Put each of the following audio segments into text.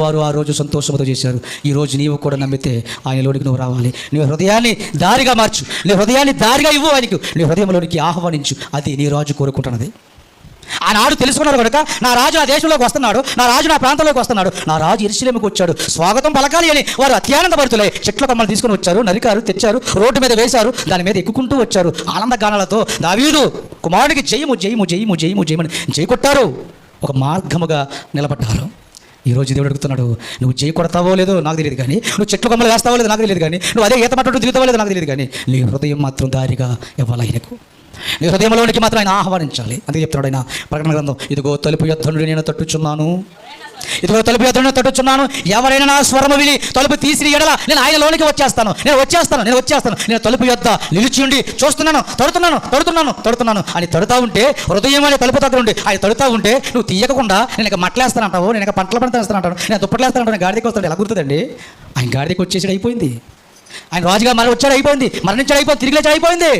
వారు ఆ రోజు సంతోషంతో చేశారు. ఈ రోజు నీవు కూడా నమ్మితే ఆయనలోనికి నువ్వు రావాలి. నీ హృదయాన్ని దారిగా మార్చు, నీ హృదయాన్ని దారిగా ఇవ్వు, ఆయనకు నీ హృదయంలోనికి ఆహ్వానించు. అది నీ రాజు కోరుకుంటున్నది. ఆనాడు తెలుసుకున్నారు కనుక నా రాజు నా దేశంలోకి వస్తున్నాడు, నా రాజు నా ప్రాంతంలోకి వస్తున్నాడు, నా రాజు యెరూషలేముకు వచ్చాడు, స్వాగతం పలకాలి అని వారు అత్యానందపడుతులే చెట్ల కొమ్మలు తీసుకుని వచ్చారు, నరికారు, తెచ్చారు, రోడ్డు మీద వేశారు, దాని మీద ఎక్కుకుంటూ వచ్చారు. ఆనంద గానాలతో దావీదు కుమారుడికి జయము జయము జయము జయము జయమని జయ కొట్టారు. ఒక మార్గముగా నిలబడ్డారు. ఈరోజు దేవుడు అడుగుతున్నాడు, నువ్వు చేయి కొడతావో లేదో నాకు తెలియదు కానీ, నువ్వు చెట్లు కొమ్మలు వేస్తావో లేదో నాకు తెలియదు కానీ, నువ్వు అదే ఈత మట్టు దిగుతావో లేదో నాకు తెలియదు కానీ, నీ హృదయం మాత్రం దారిగా ఇవ్వాలి ఆయనకు. నీ హృదయంలోనికి మాత్రం ఆయన ఆహ్వానించాలి. అందుకే చెప్తున్నాడు ఆయన ప్రకటన గ్రంథం, ఇదిగో తలుపు యొద్ద నుండి నేను తట్టుచున్నాను, ఇదిగో తలుపు యొద్ద నుండి తట్టుచున్నాను, ఎవరైనా నా స్వరము విని తలుపు తీసి ఎడల నేను ఆయనలోనికి వచ్చేస్తాను, నేను తలుపు యొద్ద నిలిచి ఉండి చూస్తున్నాను, తడుతున్నాను అని తడుతూ ఉంటే, హృదయం అనే తలుపు దగ్గర ఉండి ఆయన తడుతూ ఉంటే నువ్వు తీయకుండా నేను ఇక మట్లేస్తానంటావు, నేను ఇక పంటల పంటేస్తానంటాను, నేను దుప్పట్లేస్తానంటాను, గాడిదకి వస్తాడు. ఎలా గుర్తుందండి? ఆయన గాడిదకి వచ్చేసాడు, అయిపోయింది. ఆయన రాజుగా వచ్చాడు, అయిపోయింది. మరణించాడు, అయిపోయింది. తిరిగి లేచాడు, అయిపోయింది.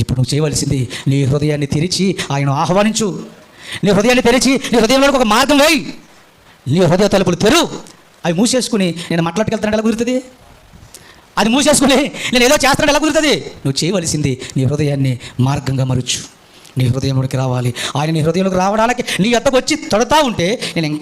ఇప్పుడు నువ్వు చేయవలసింది నీ హృదయాన్ని తెరిచి ఆయన ఆహ్వానించు. నీ హృదయాన్ని తెరిచి నీ హృదయంలోకి ఒక మార్గం వేయి. నీ హృదయ తలుపులు తెరు. అవి మూసేసుకుని నేను మాట్లాడుకెళ్తాను ఎలా కుదురుతుంది? అది మూసేసుకుని నేను ఏదో చేస్తాను ఎలా కుదురుతుంది? నువ్వు చేయవలసింది నీ హృదయాన్ని మార్గంగా మరుచు. నీ హృదయంలోకి రావాలి. ఆయన నీ హృదయంలోకి రావడానికి నీ యొద్దకు వచ్చి తడుతూ ఉంటే నేను ఇంకా